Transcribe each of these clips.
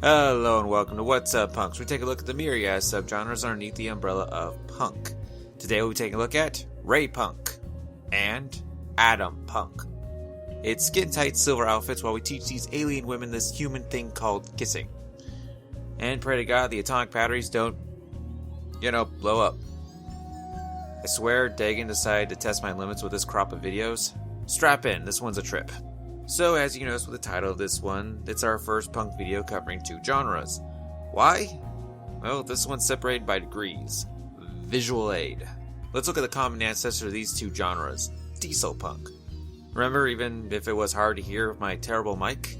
Hello and welcome to What's Up Punks. We take a look at the myriad subgenres underneath the umbrella of punk. Today we'll be taking a look at Raypunk and Atompunk. It's skin-tight silver outfits while we teach these alien women this human thing called kissing. And pray to God the atomic batteries don't, blow up. I swear Dagan decided to test my limits with this crop of videos. Strap in, this one's a trip. So, as you notice with the title of this one, it's our first punk video covering two genres. Why? Well, this one's separated by degrees. Visual aid. Let's look at the common ancestor of these two genres, diesel punk. Remember, even if it was hard to hear with my terrible mic,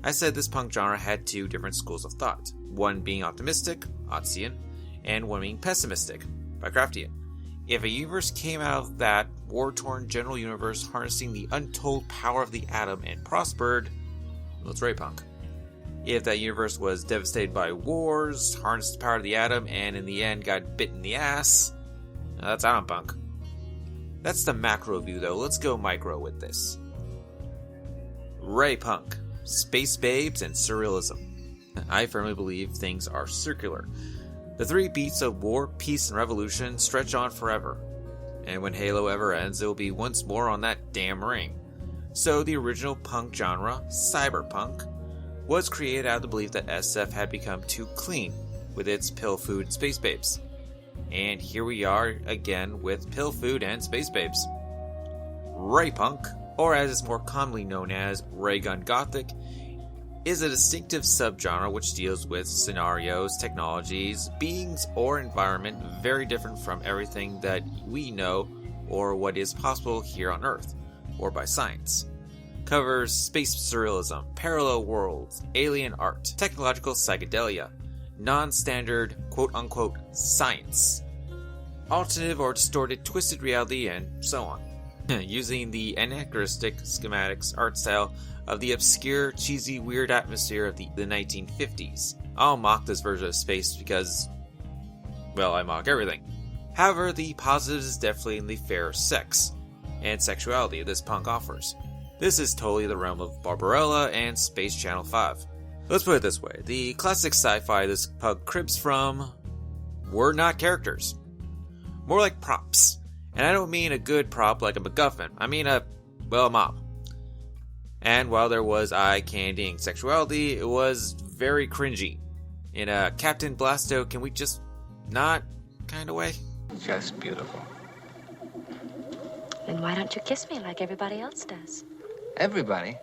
I said this punk genre had two different schools of thought, one being optimistic, Otzian, and one being pessimistic, Bycraftian. If a universe came out of that war-torn general universe harnessing the untold power of the atom and prospered, well, it's Raypunk. If that universe was devastated by wars, harnessed the power of the atom, and in the end got bit in the ass, that's Atompunk. That's the macro view though, let's go micro with this. Raypunk, space babes and surrealism. I firmly believe things are circular. The three beats of war, peace, and revolution stretch on forever. And when Halo ever ends, it will be once more on that damn ring. So the original punk genre, cyberpunk, was created out of the belief that SF had become too clean with its pill food and space babes. And here we are again with pill food and space babes. Raypunk, or as it's more commonly known as Raygun Gothic, is a distinctive subgenre which deals with scenarios, technologies, beings, or environment very different from everything that we know or what is possible here on Earth, or by science. Covers space surrealism, parallel worlds, alien art, technological psychedelia, non-standard quote-unquote science, alternative or distorted twisted reality, and so on. Using the anachronistic schematics art style of the obscure, cheesy, weird atmosphere of the 1950s. I'll mock this version of space because, well, I mock everything. However, the positives is definitely in the fair sex and sexuality this punk offers. This is totally the realm of Barbarella and Space Channel 5. Let's put it this way, the classic sci-fi this punk cribs from were not characters. More like props. And I don't mean a good prop like a MacGuffin, I mean a mop. And while there was eye-candying sexuality, it was very cringy. In a Captain Blasto, can we just not kind of way? Just beautiful. Then why don't you kiss me like everybody else does? Everybody?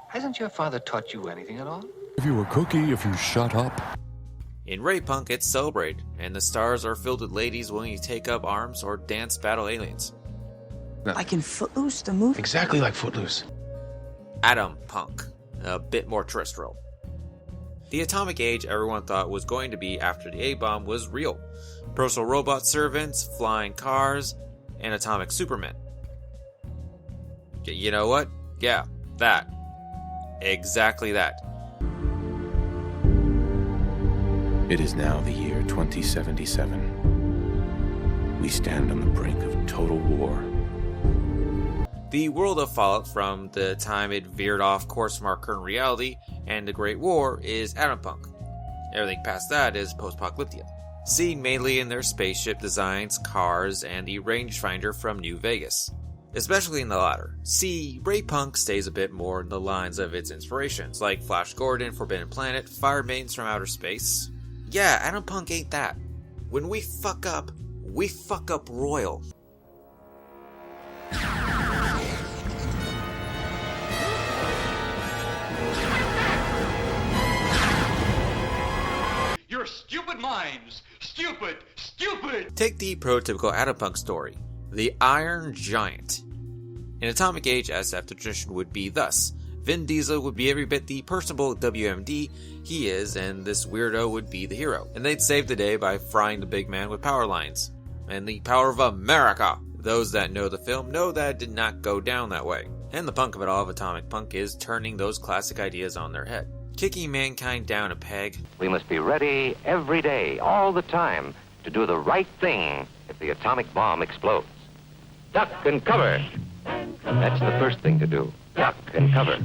Hasn't your father taught you anything at all? If you were cookie, if you shut up. In Raypunk, it's celebrated, and the stars are filled with ladies willing to take up arms or dance battle aliens. Like in Footloose, the movie? Exactly like Footloose. Atompunk, a bit more terrestrial. The atomic age everyone thought was going to be after the A-bomb was real. Personal robot servants, flying cars, and atomic supermen. You know what? Yeah, that. Exactly that. It is now the year 2077. We stand on the brink of total war. The world of Fallout from the time it veered off course from our current reality and the Great War is Atompunk. Everything past that is post-apocalyptic. Seen mainly in their spaceship designs, cars, and the rangefinder from New Vegas. Especially in the latter. See, Raypunk stays a bit more in the lines of its inspirations, like Flash Gordon, Forbidden Planet, Fire Maidens from Outer Space. Yeah, Atompunk ain't that. When we fuck up royal. Your stupid minds! Stupid! Stupid! Take the prototypical Atompunk story, the Iron Giant. In Atomic Age SF, the tradition would be thus. Vin Diesel would be every bit the personable WMD he is, and this weirdo would be the hero. And they'd save the day by frying the big man with power lines. And the power of America! Those that know the film know that it did not go down that way. And the punk of it all of Atompunk is turning those classic ideas on their head, kicking mankind down a peg. We must be ready every day, all the time, to do the right thing if the atomic bomb explodes. Duck and cover. That's the first thing to do. Duck and cover.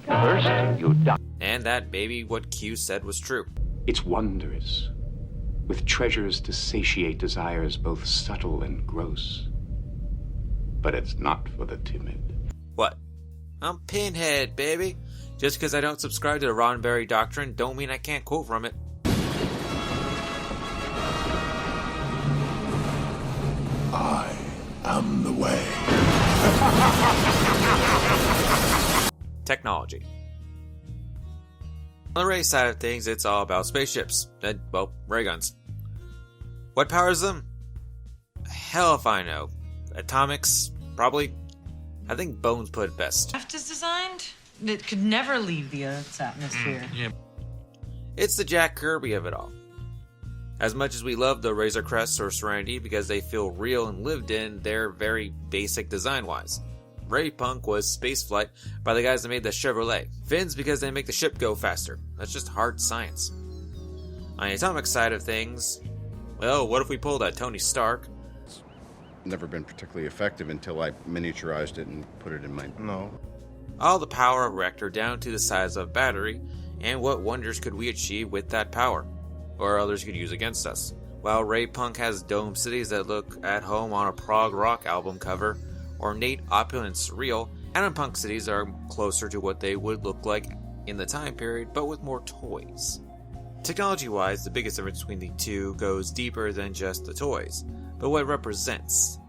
First, you duck. And that maybe what Q said was true. It's wondrous, with treasures to satiate desires both subtle and gross. But it's not for the timid. What? I'm Pinhead, baby. Just because I don't subscribe to the Roddenberry doctrine don't mean I can't quote from it. I am the way. Technology. On the ray side of things, it's all about spaceships. And, well, ray guns. What powers them? Hell if I know. Atomics? Probably. I think Bones put it best. Craft is designed? It could never leave the Earth's atmosphere. It's the Jack Kirby of it all. As much as we love the Razor Crest or Serenity because they feel real and lived in, they're very basic design-wise. Raypunk was spaceflight by the guys that made the Chevrolet. Fins because they make the ship go faster. That's just hard science. On the atomic side of things, well, what if we pulled a Tony Stark? Never been particularly effective until I miniaturized it and put it in my... No. All the power of a reactor down to the size of a battery, and what wonders could we achieve with that power? Or others could use against us. While Raypunk has dome cities that look at home on a prog rock album cover, ornate, opulent, and surreal, Atompunk cities are closer to what they would look like in the time period, but with more toys. Technology-wise, the biggest difference between the two goes deeper than just the toys, but what it represents.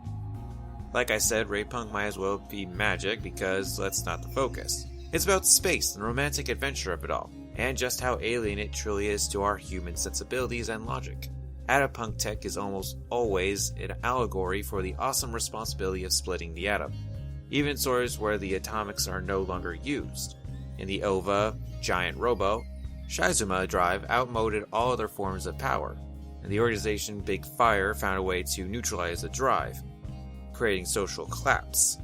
Like I said, Raypunk might as well be magic because that's not the focus. It's about space and the romantic adventure of it all, and just how alien it truly is to our human sensibilities and logic. Atompunk tech is almost always an allegory for the awesome responsibility of splitting the atom, even in stories where the atomics are no longer used. In the OVA, Giant Robo, Shizuma Drive outmoded all other forms of power, and the organization Big Fire found a way to neutralize the drive, creating social collapse.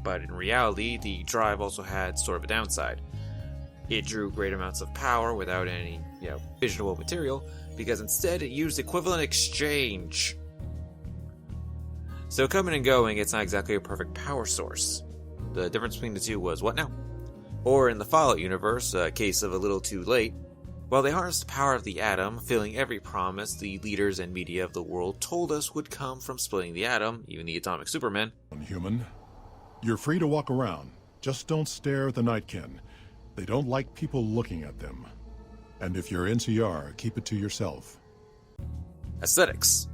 But in reality, the drive also had sort of a downside. It drew great amounts of power without any, fissionable material, because instead it used equivalent exchange. So coming and going, it's not exactly a perfect power source. The difference between the two was what now? Or in the Fallout universe, a case of a little too late, while they harnessed the power of the atom, filling every promise the leaders and media of the world told us would come from splitting the atom, even the atomic supermen. Human, you're free to walk around. Just don't stare at the Nightkin. They don't like people looking at them. And if you're NCR, keep it to yourself. Aesthetics.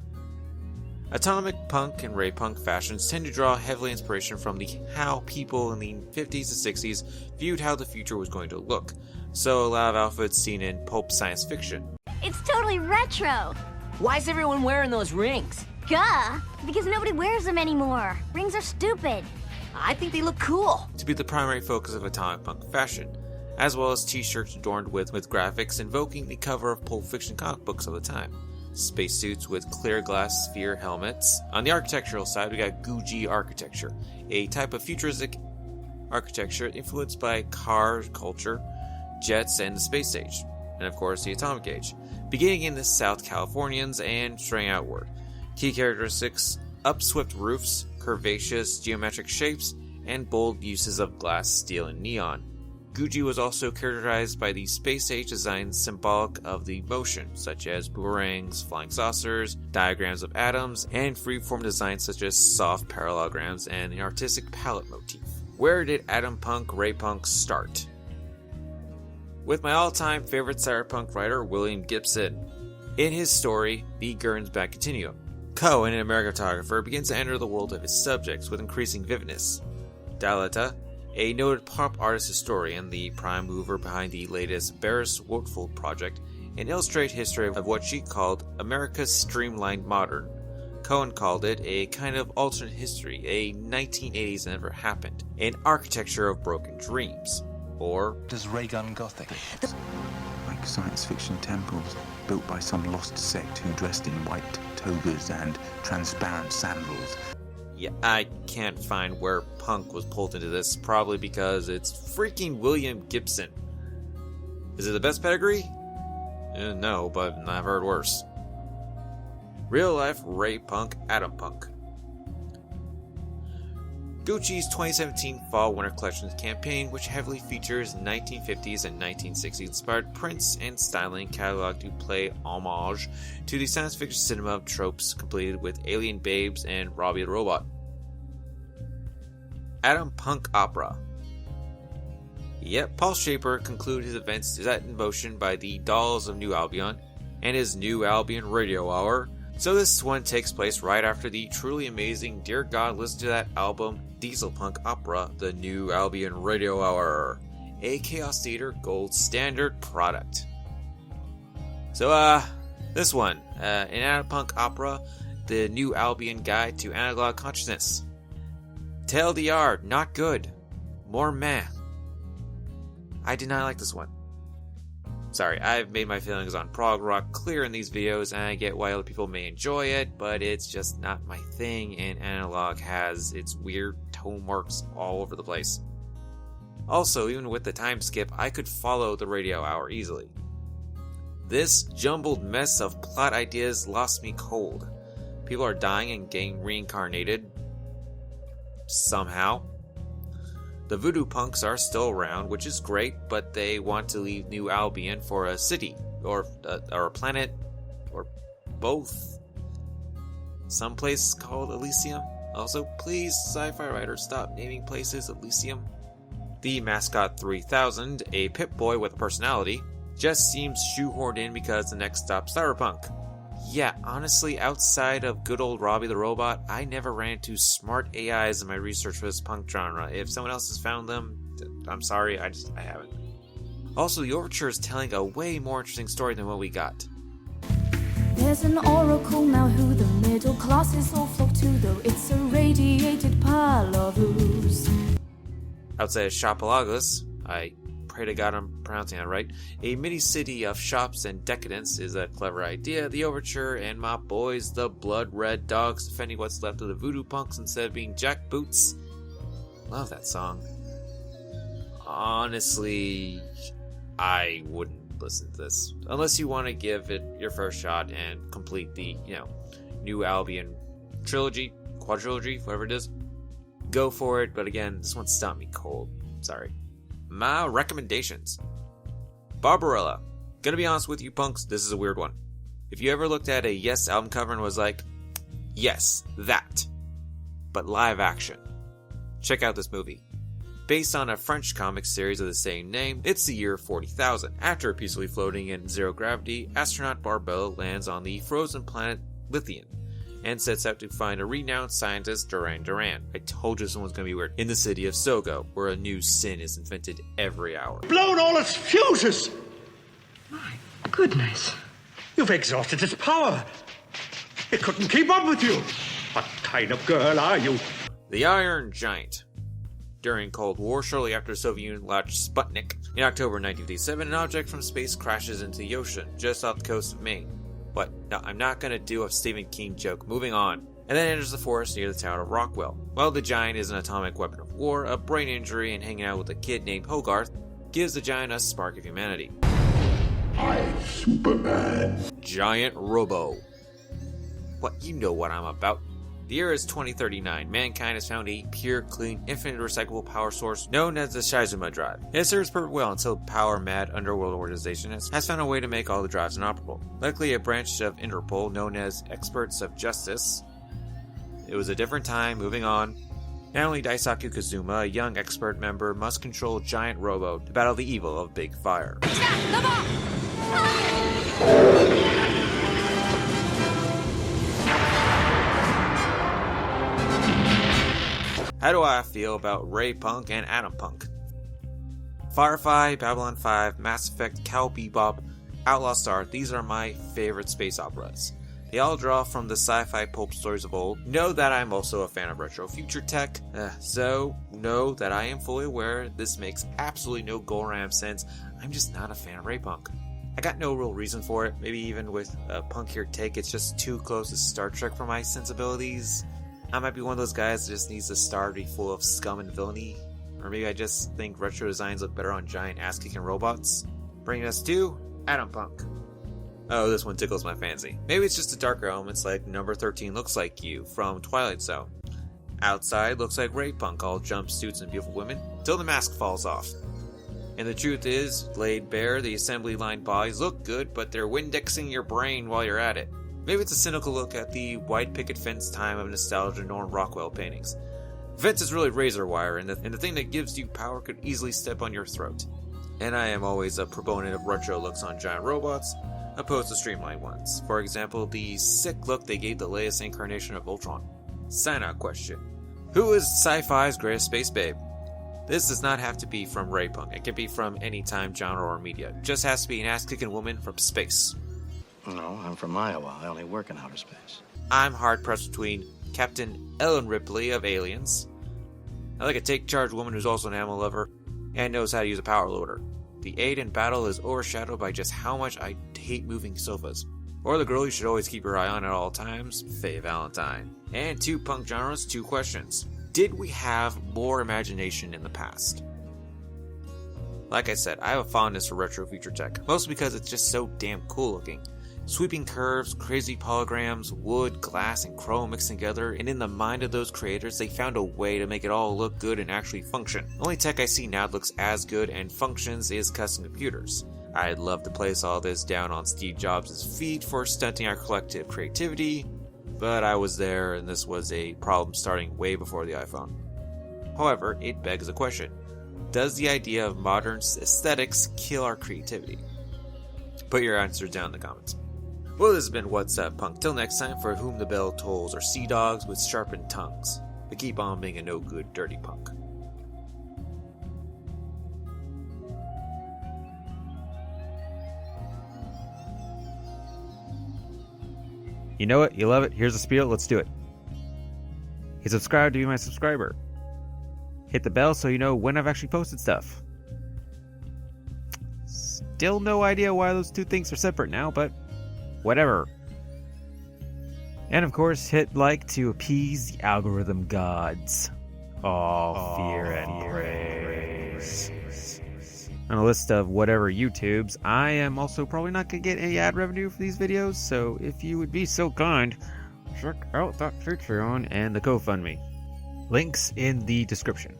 Atomic punk and Raypunk fashions tend to draw heavily inspiration from how people in the 50s and 60s viewed how the future was going to look, so a lot of outfits seen in pulp science fiction. It's totally retro! Why is everyone wearing those rings? Duh! Because nobody wears them anymore. Rings are stupid. I think they look cool. To be the primary focus of atomic punk fashion, as well as t-shirts adorned with graphics invoking the cover of Pulp Fiction comic books of the time. Spacesuits with clear glass sphere helmets. On the architectural side, we got Guji architecture, a type of futuristic architecture influenced by car culture, jets, and the space age, and of course the atomic age, beginning in the South Californians and straying outward. Key characteristics: upswept roofs, curvaceous geometric shapes, and bold uses of glass, steel, and neon. Guji was also characterized by the space-age designs symbolic of the motion, such as boomerangs, flying saucers, diagrams of atoms, and freeform designs such as soft parallelograms and an artistic palette motif. Where did Atompunk Raypunk start? With my all-time favorite cyberpunk writer, William Gibson. In his story, The Gernsback Continuum, Cohen, an American photographer, begins to enter the world of his subjects with increasing vividness. Daleta, a noted pop artist historian, the prime mover behind the latest Barris Wotfold project, an illustrated history of what she called America's streamlined modern. Cohen called it a kind of alternate history, a 1980s that never happened, an architecture of broken dreams. Or does Raygun Gothic? Like science fiction temples built by some lost sect who dressed in white togas and transparent sandals. Yeah, I can't find where Punk was pulled into this, probably because it's freaking William Gibson. Is it the best pedigree? No, but I've heard worse. Real life Raypunk, Atompunk. Gucci's 2017 Fall-Winter Collections campaign, which heavily features 1950s and 1960s inspired prints and styling catalog to play homage to the science fiction cinema of tropes, completed with alien babes and Robbie the Robot. Atompunk Opera. Yep, Paul Schaefer concluded his events set in motion by the Dolls of New Albion and his New Albion Radio Hour. So this one takes place right after the truly amazing Dear God Listen to That album Dieselpunk Opera, The New Albion Radio Hour, a Chaos Theater gold standard product. So this one, an Atompunk Opera, The New Albion Guide to Analog Consciousness. TLDR, not good. More meh. I did not like this one. Sorry, I've made my feelings on prog rock clear in these videos, and I get why other people may enjoy it, but it's just not my thing, and Analog has its weird tone marks all over the place. Also, even with the time skip, I could follow the radio hour easily. This jumbled mess of plot ideas lost me cold. People are dying and getting reincarnated. Somehow. The voodoo punks are still around, which is great, but they want to leave New Albion for a city, or a planet, or both. Someplace called Elysium. Also, please, sci-fi writers, stop naming places Elysium. The Mascot 3000, a Pip-Boy with a personality, just seems shoehorned in because the next stop's Cyberpunk. Yeah, honestly, outside of good old Robbie the Robot, I never ran into smart AIs in my research for this punk genre. If someone else has found them, I'm sorry, I haven't. Also, the Overture is telling a way more interesting story than what we got. There's an oracle now who the middle classes all flock to, though it's a radiated pile of ooze. Outside of Shopalagus, I pray to God I'm pronouncing that right, a mini-city of shops and decadence is a clever idea. The Overture and my boys, the Blood Red Dogs, defending what's left of the voodoo punks instead of being jackboots. Love that song. Honestly, I wouldn't listen to this. Unless you want to give it your first shot and complete the, New Albion trilogy, quadrilogy, whatever it is. Go for it, but again, this one stopped me cold. Sorry. My recommendations. Barbarella. Gonna be honest with you punks, this is a weird one. If you ever looked at a Yes album cover and was like, yes, that, but live action, check out this movie. Based on a French comic series of the same name, it's the year 40,000. After peacefully floating in zero gravity, astronaut Barbella lands on the frozen planet Lithium and sets out to find a renowned scientist, Duran. I told you this one was going to be weird. In the city of Sogo, where a new sin is invented every hour. Blown all its fuses! My goodness. You've exhausted its power. It couldn't keep up with you. What kind of girl are you? The Iron Giant. During Cold War, shortly after the Soviet Union launched Sputnik, in October 1957, an object from space crashes into the ocean, just off the coast of Maine. But no, I'm not going to do a Stephen King joke. Moving on. And then enters the forest near the town of Rockwell. While the giant is an atomic weapon of war, a brain injury and hanging out with a kid named Hogarth gives the giant a spark of humanity. I'm Superman. Giant Robo. What, you know what I'm about. The year is 2039. Mankind has found a pure, clean, infinite recyclable power source known as the Shizuma drive. It serves perfect well until power-mad underworld organization has found a way to make all the drives inoperable. Luckily, a branch of Interpol known as Experts of Justice. It was a different time. Moving on. Not only Daisaku Kazuma, a young expert member, must control Giant Robo to battle the evil of Big Fire. How do I feel about Raypunk and Atompunk? Firefly, Babylon 5, Mass Effect, Cal Bebop, Outlaw Star, these are my favorite space operas. They all draw from the sci-fi pulp stories of old. Know that I'm also a fan of retro future tech, so know that I am fully aware this makes absolutely no Goram sense. I'm just not a fan of Raypunk. I got no real reason for it. Maybe even with a punkier take, it's just too close to Star Trek for my sensibilities. I might be one of those guys that just needs a star to be full of scum and villainy. Or maybe I just think retro designs look better on giant ass-kicking robots. Bringing us to Atompunk. Oh, this one tickles my fancy. Maybe it's just the darker elements like number 13 looks like you from Twilight Zone. Outside looks like Raypunk, all jumpsuits and beautiful women, till the mask falls off. And the truth is, laid bare, the assembly line bodies look good, but they're Windexing your brain while you're at it. Maybe it's a cynical look at the white picket fence time of nostalgia Norm Rockwell paintings. The fence is really razor wire, and the thing that gives you power could easily step on your throat. And I am always a proponent of retro looks on giant robots, opposed to streamlined ones. For example, the sick look they gave the latest incarnation of Ultron. Sign-out question. Who is sci-fi's greatest space babe? This does not have to be from Raypunk. It can be from any time, genre, or media. It just has to be an ass-kicking woman from space. No, I'm from Iowa. I only work in outer space. I'm hard-pressed between Captain Ellen Ripley of Aliens. I like a take-charge woman who's also an animal lover and knows how to use a power loader. The aid in battle is overshadowed by just how much I hate moving sofas. Or the girl you should always keep your eye on at all times, Faye Valentine. And 2 punk genres, 2 questions. Did we have more imagination in the past? Like I said, I have a fondness for retro future tech, mostly because it's just so damn cool looking. Sweeping curves, crazy polygons, wood, glass, and chrome mixed together, and in the mind of those creators, they found a way to make it all look good and actually function. The only tech I see now that looks as good and functions is custom computers. I'd love to place all this down on Steve Jobs' feet for stunting our collective creativity, but I was there and this was a problem starting way before the iPhone. However, it begs a question. Does the idea of modern aesthetics kill our creativity? Put your answers down in the comments. Well, this has been What's Up Punk. Till next time, for whom the bell tolls are sea dogs with sharpened tongues. But keep on being a no-good, dirty punk. You know it, you love it, here's the spiel, let's do it. Hit subscribe to be my subscriber. Hit the bell so you know when I've actually posted stuff. Still no idea why those 2 things are separate now, but whatever. And of course, hit like to appease the algorithm gods. All fear and praise. On a list of whatever YouTubes, I am also probably not going to get any ad revenue for these videos, so if you would be so kind, check out that Patreon and the GoFundMe. Links in the description.